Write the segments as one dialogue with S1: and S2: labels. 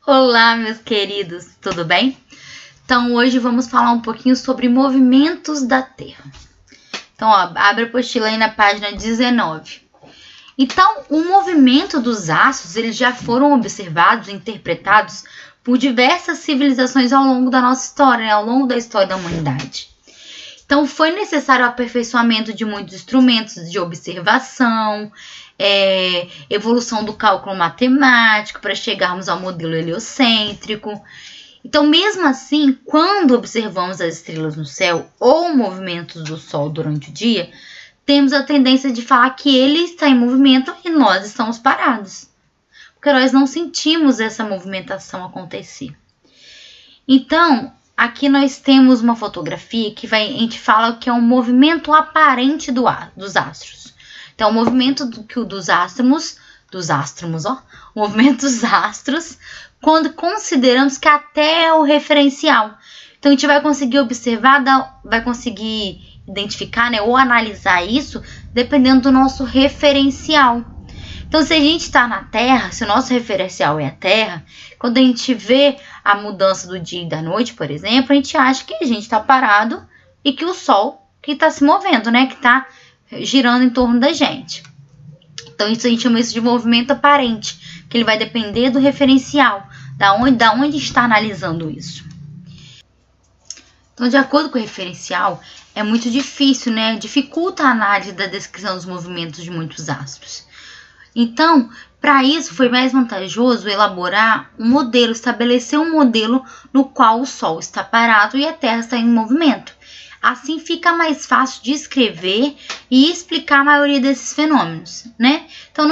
S1: Olá, meus queridos, tudo bem? Então, hoje vamos falar um pouquinho sobre movimentos da Terra. Então, abre a apostila aí na página 19. Então, o movimento dos astros, eles já foram observados e interpretados por diversas civilizações ao longo da nossa história, né? Ao longo da história da humanidade. Então, foi necessário o aperfeiçoamento de muitos instrumentos de observação, evolução do cálculo matemático para chegarmos ao modelo heliocêntrico. Então, mesmo assim, quando observamos as estrelas no céu ou movimentos do Sol durante o dia, temos a tendência de falar que ele está em movimento e nós estamos parados, porque nós não sentimos essa movimentação acontecer. Então, aqui nós temos uma fotografia que a gente fala que é um movimento aparente dos astros. Então, o movimento dos astros, o movimento dos astros, quando consideramos que a Terra é o referencial. Então, a gente vai conseguir observar, vai conseguir identificar, né, ou analisar isso dependendo do nosso referencial. Então, se a gente está na Terra, se o nosso referencial é a Terra, quando a gente vê a mudança do dia e da noite, por exemplo, a gente acha que a gente está parado e que o Sol que está se movendo, né, que está girando em torno da gente. Então, isso a gente chama isso de movimento aparente, que ele vai depender do referencial, da onde está analisando isso. Então, de acordo com o referencial, é muito difícil, né? Dificulta a análise da descrição dos movimentos de muitos astros. Então, para isso, foi mais vantajoso elaborar um modelo, estabelecer um modelo no qual o Sol está parado e a Terra está em movimento. Assim fica mais fácil de escrever e explicar a maioria desses fenômenos, né? Então,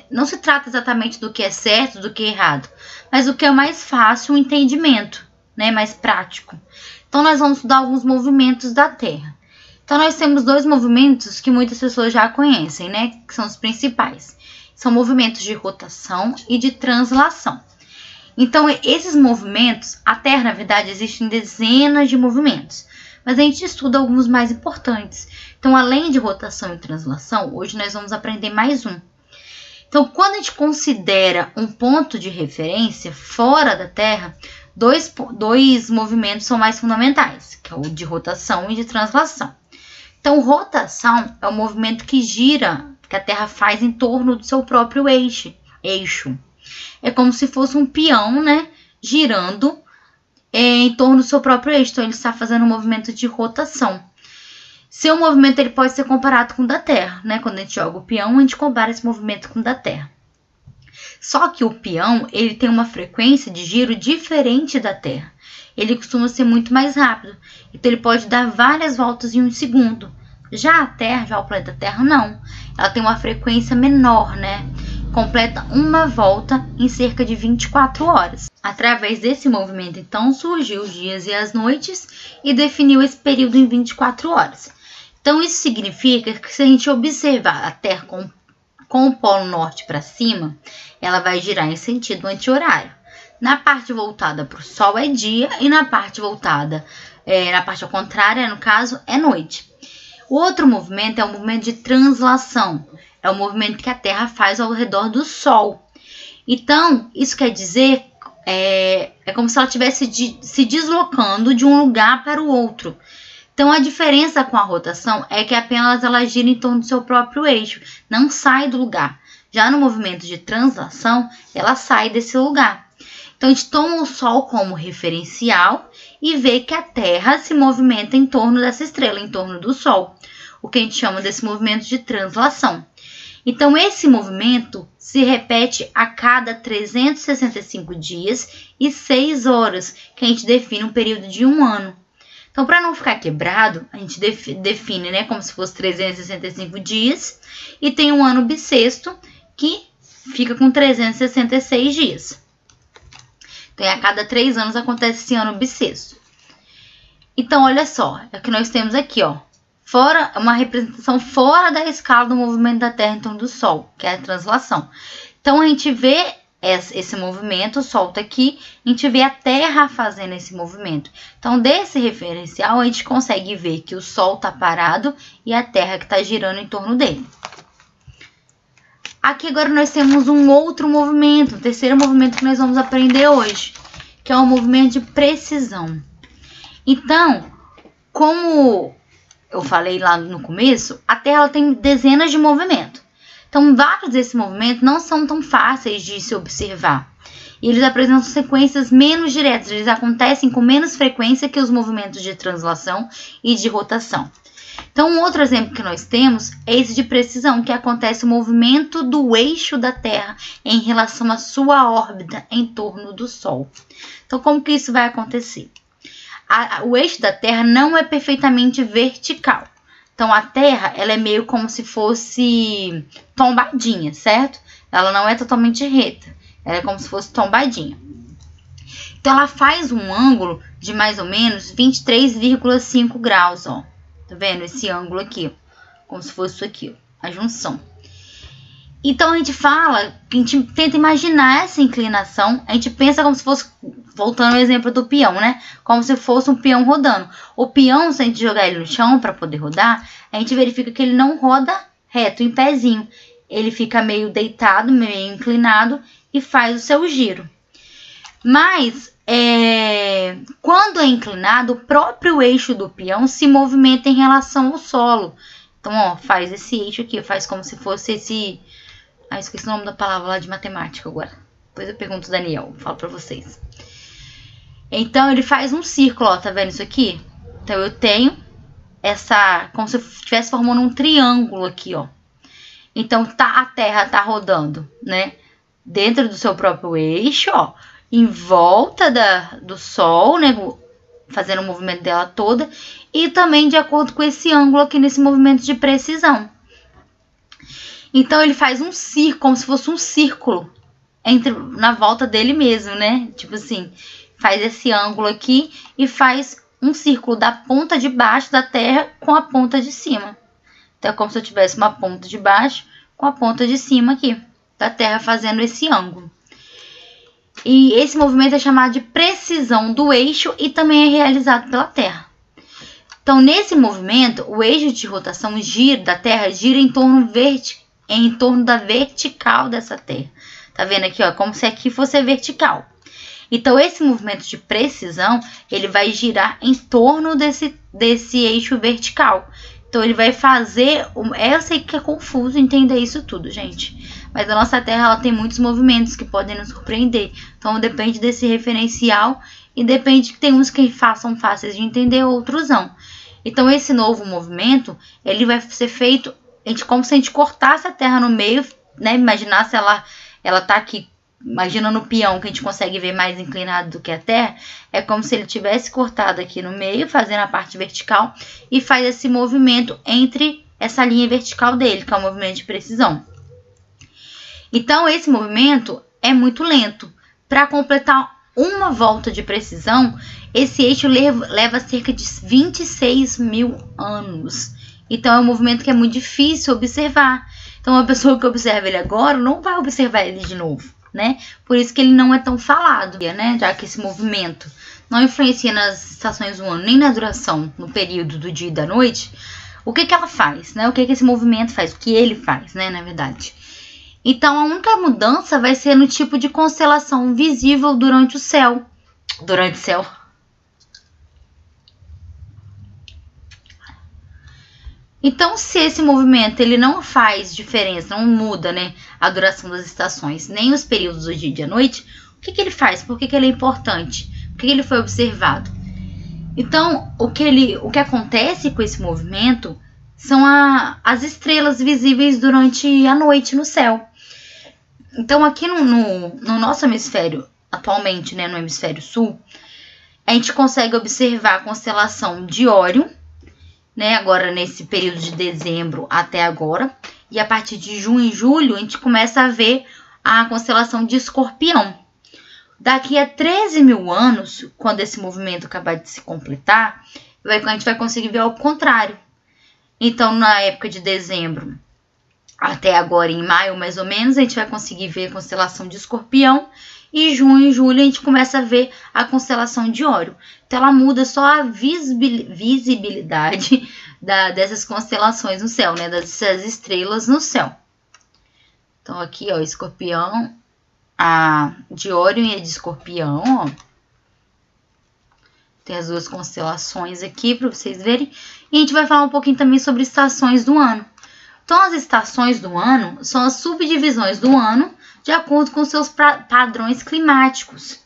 S1: não se trata exatamente do que é certo, do que é errado, mas o que é mais fácil o entendimento, né? Mais prático. Então, nós vamos estudar alguns movimentos da Terra. Então, nós temos dois movimentos que muitas pessoas já conhecem, né? Que são os principais. São movimentos de rotação e de translação. Então, esses movimentos, a Terra, na verdade, existem dezenas de movimentos, mas a gente estuda alguns mais importantes. Então, além de rotação e translação, hoje nós vamos aprender mais um. Então, quando a gente considera um ponto de referência fora da Terra, dois movimentos são mais fundamentais, que é o de rotação e de translação. Então, rotação é o movimento que gira, que a Terra faz em torno do seu próprio eixo. É como se fosse um peão, né, girando em torno do seu próprio eixo. Então, ele está fazendo um movimento de rotação. Seu movimento ele pode ser comparado com o da Terra, né? Quando a gente joga o peão, a gente compara esse movimento com o da Terra. Só que o peão ele tem uma frequência de giro diferente da Terra. Ele costuma ser muito mais rápido. Então, ele pode dar várias voltas em um segundo. Já a Terra, já o planeta Terra, não. Ela tem uma frequência menor, né? Completa uma volta em cerca de 24 horas. Através desse movimento, então, surgiu os dias e as noites e definiu esse período em 24 horas. Então, isso significa que se a gente observar a Terra com o polo norte para cima, ela vai girar em sentido anti-horário. Na parte voltada para o Sol é dia e na parte voltada, na parte ao contrário, no caso, é noite. O outro movimento é o movimento de translação. É o movimento que a Terra faz ao redor do Sol. Então, isso quer dizer, é como se ela estivesse se deslocando de um lugar para o outro. Então, a diferença com a rotação é que apenas ela gira em torno do seu próprio eixo, não sai do lugar. Já no movimento de translação, ela sai desse lugar. Então, a gente toma o Sol como referencial e vê que a Terra se movimenta em torno dessa estrela, em torno do Sol. O que a gente chama desse movimento de translação. Então, esse movimento se repete a cada 365 dias e 6 horas, que a gente define um período de um ano. Então, para não ficar quebrado, a gente define, né, como se fosse 365 dias e tem um ano bissexto que fica com 366 dias. Então, a cada 3 anos acontece esse ano bissexto. Então, olha só, é o que nós temos aqui, ó. Uma representação fora da escala do movimento da Terra em torno do Sol, que é a translação. Então, a gente vê esse movimento, o Sol está aqui, a gente vê a Terra fazendo esse movimento. Então, desse referencial, a gente consegue ver que o Sol está parado e a Terra que está girando em torno dele. Aqui agora nós temos um outro movimento, o terceiro movimento que nós vamos aprender hoje, que é o movimento de precisão. Então, como eu falei lá no começo, a Terra ela tem dezenas de movimentos. Então, vários desses movimentos não são tão fáceis de se observar. E eles apresentam sequências menos diretas, eles acontecem com menos frequência que os movimentos de translação e de rotação. Então, um outro exemplo que nós temos é esse de precisão, que acontece o movimento do eixo da Terra em relação à sua órbita em torno do Sol. Então, como que isso vai acontecer? O eixo da Terra não é perfeitamente vertical. Então, a Terra ela é meio como se fosse tombadinha, certo? Ela não é totalmente reta. Ela é como se fosse tombadinha. Então, ela faz um ângulo de mais ou menos 23,5 graus, ó. Tá vendo? Esse ângulo aqui, ó. Como se fosse isso aqui, ó. A junção. Então, a gente tenta imaginar essa inclinação. A gente pensa como se fosse, voltando ao exemplo do peão, né? Como se fosse um peão rodando. O peão, se a gente jogar ele no chão para poder rodar, a gente verifica que ele não roda reto, em pezinho. Ele fica meio deitado, meio inclinado e faz o seu giro. Mas, quando é inclinado, o próprio eixo do peão se movimenta em relação ao solo. Então, ó, faz esse eixo aqui, faz como se fosse esse... Ah, esqueci o nome da palavra lá de matemática agora. Depois eu pergunto o Daniel, falo pra vocês. Então, ele faz um círculo, ó, tá vendo isso aqui? Então, eu tenho essa... Como se eu estivesse formando um triângulo aqui, ó. Então, a Terra tá rodando, né? Dentro do seu próprio eixo, ó. Em volta do Sol, né? Fazendo o movimento dela toda. E também de acordo com esse ângulo aqui nesse movimento de precisão. Então, ele faz um círculo, como se fosse um círculo na volta dele mesmo, né? Tipo assim, faz esse ângulo aqui e faz um círculo da ponta de baixo da Terra com a ponta de cima. Então, é como se eu tivesse uma ponta de baixo com a ponta de cima aqui da Terra fazendo esse ângulo. E esse movimento é chamado de precisão do eixo e também é realizado pela Terra. Então, nesse movimento, o eixo de rotação da Terra gira em torno da vertical dessa Terra. Tá vendo aqui, ó? Como se aqui fosse vertical. Então, esse movimento de precisão, ele vai girar em torno desse eixo vertical. Então, ele vai fazer... Eu sei que é confuso entender isso tudo, gente. Mas a nossa Terra, ela tem muitos movimentos que podem nos surpreender. Então, depende desse referencial e depende que tem uns que são fáceis de entender, outros não. Então, esse novo movimento, ele vai ser feito... como se a gente cortasse a Terra no meio, né? Imaginar se ela tá aqui, imagina no peão que a gente consegue ver mais inclinado do que a Terra. É como se ele tivesse cortado aqui no meio, fazendo a parte vertical, e faz esse movimento entre essa linha vertical dele, que é o movimento de precisão. Então, esse movimento é muito lento. Para completar uma volta de precisão, esse eixo leva cerca de 26 mil anos. Então, é um movimento que é muito difícil observar. Então, uma pessoa que observa ele agora não vai observar ele de novo, né? Por isso que ele não é tão falado, né? Já que esse movimento não influencia nas estações do ano, nem na duração, no período do dia e da noite. O que ela faz, né? O que esse movimento faz? O que ele faz, né? Na verdade. Então, a única mudança vai ser no tipo de constelação visível durante o céu. Então, se esse movimento ele não faz diferença, não muda, né, a duração das estações, nem os períodos do dia e da noite, o que ele faz? Por que ele é importante? Por que ele foi observado? Então, o que acontece com esse movimento são as estrelas visíveis durante a noite no céu. Então, aqui no nosso hemisfério, atualmente, né, no hemisfério sul, a gente consegue observar a constelação de Órion, né, agora nesse período de dezembro até agora. E a partir de junho e julho, a gente começa a ver a constelação de Escorpião. Daqui a 13 mil anos, quando esse movimento acabar de se completar, a gente vai conseguir ver ao contrário. Então, na época de dezembro até agora, em maio mais ou menos, a gente vai conseguir ver a constelação de Escorpião. E junho e julho a gente começa a ver a constelação de Órion. Então, ela muda só a visibilidade dessas constelações no céu, né? Dessas estrelas no céu. Então, aqui, ó, escorpião, a de Órion e a de escorpião, ó. Tem as duas constelações aqui para vocês verem. E a gente vai falar um pouquinho também sobre estações do ano. Então, as estações do ano são as subdivisões do ano de acordo com seus padrões climáticos.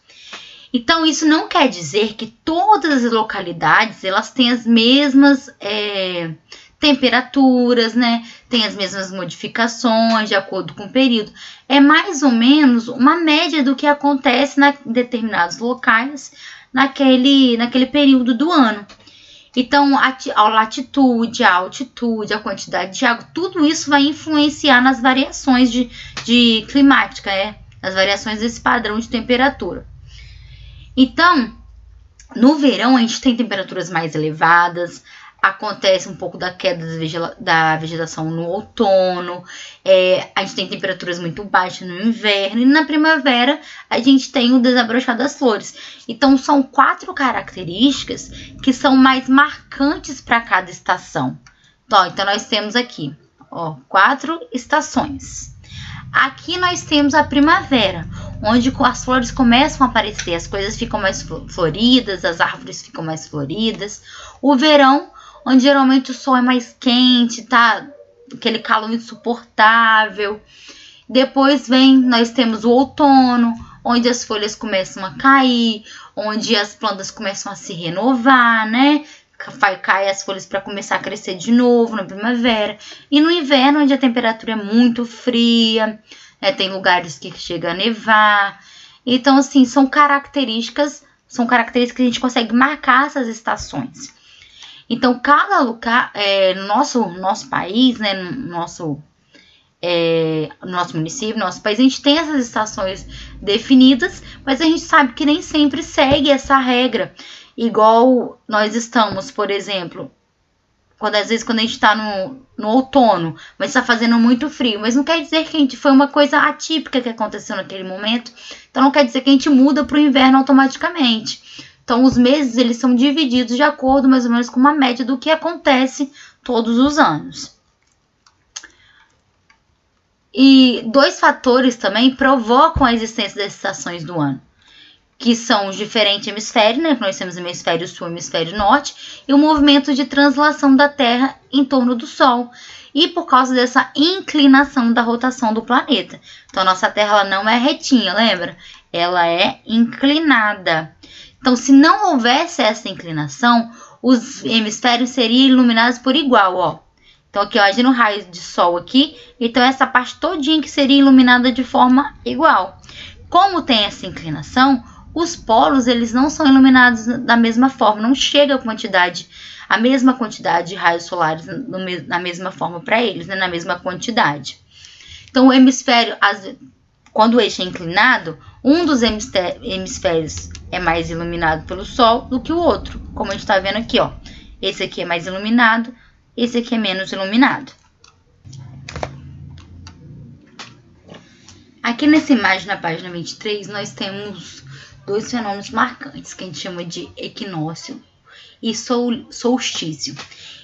S1: Então, isso não quer dizer que todas as localidades elas têm as mesmas temperaturas, né? Tem as mesmas modificações de acordo com o período. É mais ou menos uma média do que acontece em determinados locais naquele período do ano. Então, a latitude, a altitude, a quantidade de água, tudo isso vai influenciar nas variações de climática, as variações desse padrão de temperatura. Então, no verão, a gente tem temperaturas mais elevadas, acontece um pouco da queda da vegetação no outono, a gente tem temperaturas muito baixas no inverno, e na primavera a gente tem o desabrochar das flores. Então, são 4 características que são mais marcantes para cada estação. Então, nós temos aqui, ó, 4 estações. Aqui nós temos a primavera, onde as flores começam a aparecer, as coisas ficam mais floridas, as árvores ficam mais floridas. O verão, onde geralmente o sol é mais quente, tá? Aquele calor insuportável. Depois nós temos o outono, onde as folhas começam a cair, onde as plantas começam a se renovar, né? Cai as folhas para começar a crescer de novo na primavera. E no inverno, onde a temperatura é muito fria, tem lugares que chega a nevar. Então, assim, são características que a gente consegue marcar essas estações. Então, cada lugar, nosso país, né, nosso município, nosso país, a gente tem essas estações definidas, mas a gente sabe que nem sempre segue essa regra. Igual nós estamos, por exemplo, às vezes quando a gente está no outono, mas está fazendo muito frio, mas não quer dizer que foi uma coisa atípica que aconteceu naquele momento, então não quer dizer que a gente muda para o inverno automaticamente. Então, os meses, eles são divididos de acordo, mais ou menos, com uma média do que acontece todos os anos. E 2 fatores também provocam a existência das estações do ano, que são os diferentes hemisférios, né? Nós temos o hemisfério sul e o hemisfério norte, e o movimento de translação da Terra em torno do Sol, e por causa dessa inclinação da rotação do planeta. Então, a nossa Terra ela não é retinha, lembra? Ela é inclinada. Então, se não houvesse essa inclinação, os hemisférios seriam iluminados por igual, ó. Então, aqui, ó, imagina o raio de sol aqui. Então, essa parte todinha que seria iluminada de forma igual. Como tem essa inclinação, os polos, eles não são iluminados da mesma forma. Não chega a mesma quantidade de raios solares na mesma forma para eles, né? Na mesma quantidade. Então, o hemisfério, quando o eixo é inclinado, um dos hemisférios é mais iluminado pelo sol do que o outro. Como a gente está vendo aqui, ó. Esse aqui é mais iluminado, esse aqui é menos iluminado. Aqui nessa imagem, na página 23, nós temos 2 fenômenos marcantes, que a gente chama de equinócio e solstício.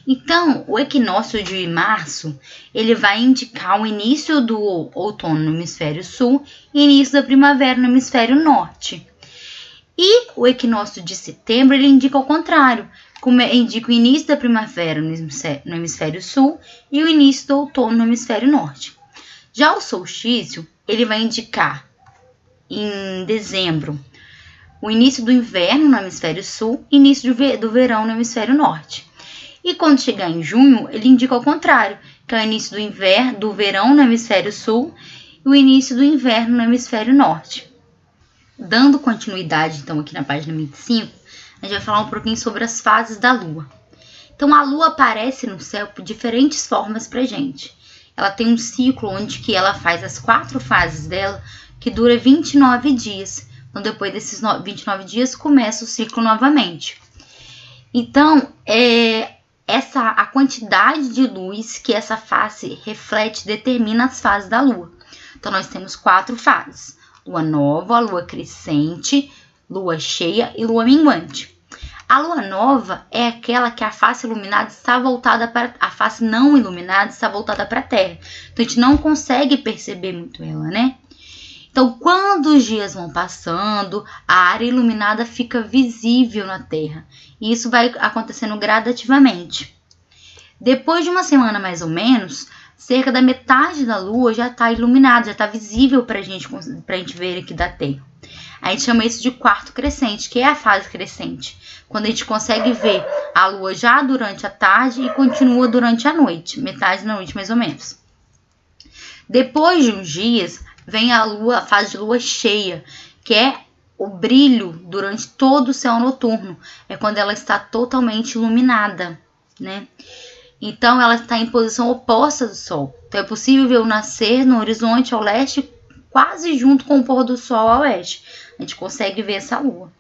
S1: Então, o equinócio de março, ele vai indicar o início do outono no hemisfério sul e início da primavera no hemisfério norte. E o equinócio de setembro, ele indica o contrário, indica o início da primavera no hemisfério sul e o início do outono no hemisfério norte. Já o solstício, ele vai indicar em dezembro o início do inverno no hemisfério sul e início do verão no hemisfério norte. E quando chegar em junho, ele indica o contrário, que é o início do verão no hemisfério sul e o início do inverno no hemisfério norte. Dando continuidade, então, aqui na página 25, a gente vai falar um pouquinho sobre as fases da Lua. Então, a Lua aparece no céu por diferentes formas pra gente. Ela tem um ciclo onde que ela faz as 4 fases dela, que dura 29 dias. Então, depois desses 29 dias, começa o ciclo novamente. Então, a quantidade de luz que essa face reflete determina as fases da Lua. Então, nós temos 4 fases. Lua nova, lua crescente, lua cheia e lua minguante. A lua nova é aquela que a face iluminada está voltada para a face não iluminada está voltada para a Terra. Então a gente não consegue perceber muito ela, né? Então, quando os dias vão passando, a área iluminada fica visível na Terra. E isso vai acontecendo gradativamente. Depois de uma semana mais ou menos, cerca da metade da Lua já está iluminada, já está visível para a gente ver aqui da Terra. A gente chama isso de quarto crescente, que é a fase crescente, quando a gente consegue ver a Lua já durante a tarde e continua durante a noite, metade da noite mais ou menos. Depois de uns dias, vem a fase de lua cheia, que é o brilho durante todo o céu noturno. É quando ela está totalmente iluminada, né? Então, ela está em posição oposta do sol. Então, é possível ver o nascer no horizonte ao leste, quase junto com o pôr do sol ao oeste. A gente consegue ver essa lua.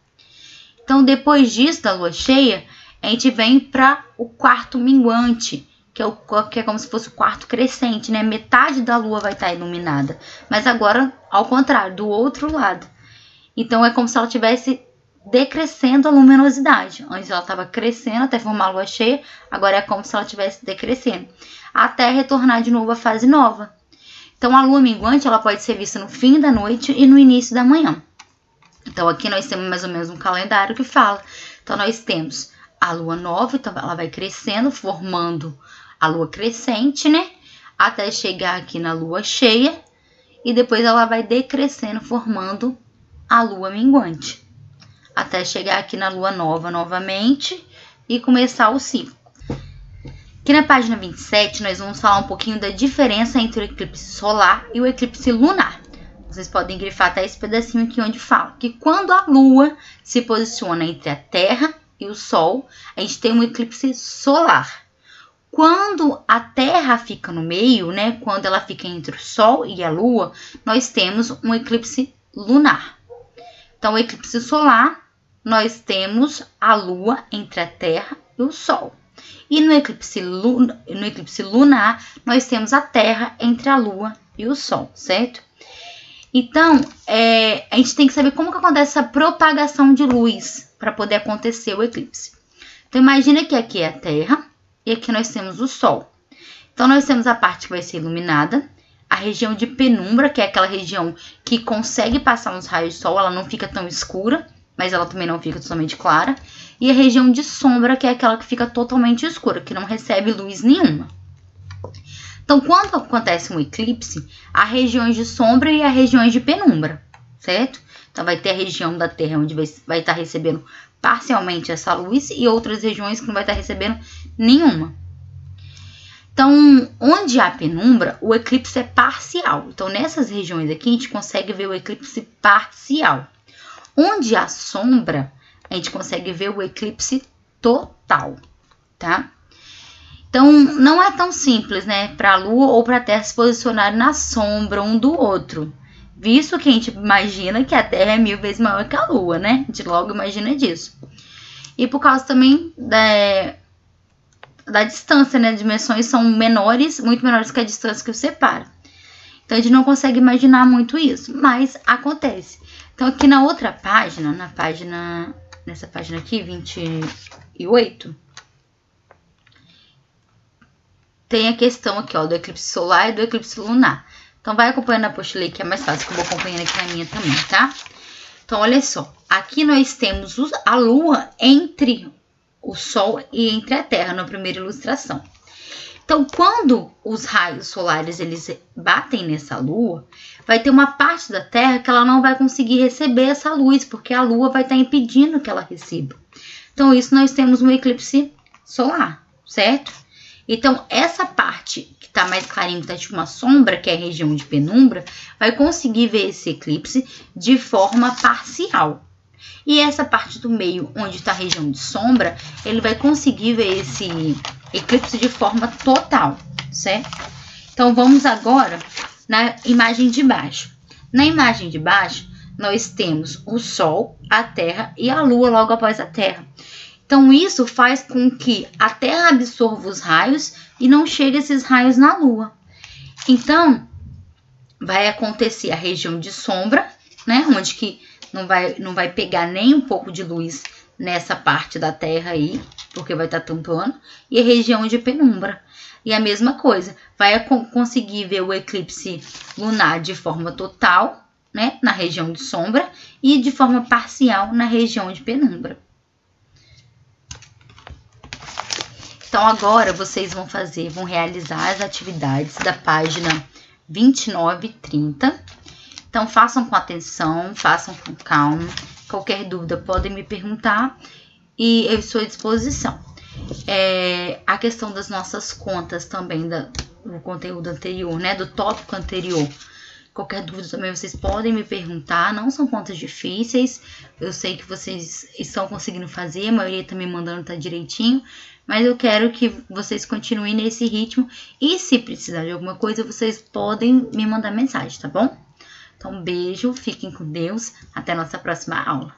S1: Então, depois disso, da lua cheia, a gente vem para o quarto minguante, que é como se fosse o quarto crescente, né? Metade da lua vai estar iluminada, mas agora ao contrário, do outro lado. Então é como se ela estivesse decrescendo a luminosidade. Antes ela estava crescendo até formar a lua cheia, agora é como se ela estivesse decrescendo, até retornar de novo à fase nova. Então a lua minguante ela pode ser vista no fim da noite e no início da manhã. Então aqui nós temos mais ou menos um calendário que fala. Então nós temos a lua nova, então ela vai crescendo, formando a lua crescente, né? Até chegar aqui na lua cheia. E depois ela vai decrescendo, formando a lua minguante. Até chegar aqui na lua nova novamente e começar o ciclo. Aqui na página 27, nós vamos falar um pouquinho da diferença entre o eclipse solar e o eclipse lunar. Vocês podem grifar até esse pedacinho aqui onde fala que quando a lua se posiciona entre a Terra e o Sol, a gente tem um eclipse solar. Quando a Terra fica no meio, né, quando ela fica entre o Sol e a Lua, nós temos um eclipse lunar. Então, o eclipse solar, nós temos a Lua entre a Terra e o Sol. E no eclipse lunar, nós temos a Terra entre a Lua e o Sol, certo? Então, a gente tem que saber como que acontece essa propagação de luz para poder acontecer o eclipse. Então, imagina que aqui é a Terra. E aqui nós temos o Sol. Então, nós temos a parte que vai ser iluminada, a região de penumbra, que é aquela região que consegue passar uns raios de sol, ela não fica tão escura, mas ela também não fica totalmente clara. E a região de sombra, que é aquela que fica totalmente escura, que não recebe luz nenhuma. Então, quando acontece um eclipse, há regiões de sombra e há regiões de penumbra, certo? Então, vai ter a região da Terra onde vai estar recebendo parcialmente essa luz e outras regiões que não vai estar recebendo nenhuma. Então, onde há penumbra, o eclipse é parcial. Então, nessas regiões aqui, a gente consegue ver o eclipse parcial. Onde há sombra, a gente consegue ver o eclipse total, tá? Então, não é tão simples, né, para a Lua ou para a Terra se posicionarem na sombra um do outro. Visto que a gente imagina que a Terra é 1000 vezes maior que a Lua, né? A gente logo imagina disso. E por causa também da distância, né? As dimensões são menores, muito menores que a distância que os separa. Então, a gente não consegue imaginar muito isso, mas acontece. Então, aqui na outra página, nessa página aqui, 28, tem a questão aqui, ó, do eclipse solar e do eclipse lunar. Então, vai acompanhando a apostila que é mais fácil, que eu vou acompanhando aqui na minha também, tá? Então, olha só. Aqui nós temos a Lua entre o Sol e entre a Terra, na primeira ilustração. Então, quando os raios solares eles batem nessa Lua, vai ter uma parte da Terra que ela não vai conseguir receber essa luz, porque a Lua vai estar impedindo que ela receba. Então, isso nós temos um eclipse solar, certo? Então, essa parte que está mais clarinho, que está tipo uma sombra, que é a região de penumbra, vai conseguir ver esse eclipse de forma parcial. E essa parte do meio, onde está a região de sombra, ele vai conseguir ver esse eclipse de forma total, certo? Então, vamos agora na imagem de baixo. Na imagem de baixo, nós temos o Sol, a Terra e a Lua logo após a Terra. Então, isso faz com que a Terra absorva os raios e não chegue esses raios na Lua. Então, vai acontecer a região de sombra, né? Onde que não vai pegar nem um pouco de luz nessa parte da Terra aí, porque vai estar tampando, e a região de penumbra. E a mesma coisa, vai conseguir ver o eclipse lunar de forma total, né, na região de sombra, e de forma parcial na região de penumbra. Então agora vocês vão realizar as atividades da página 29 e 30. Então façam com atenção, façam com calma. Qualquer dúvida podem me perguntar e eu estou à disposição. A questão das nossas contas também, do conteúdo anterior, né, do tópico anterior. Qualquer dúvida também vocês podem me perguntar, não são contas difíceis, eu sei que vocês estão conseguindo fazer, a maioria tá me mandando tá direitinho, mas eu quero que vocês continuem nesse ritmo e se precisar de alguma coisa, vocês podem me mandar mensagem, tá bom? Então, beijo, fiquem com Deus, até a nossa próxima aula.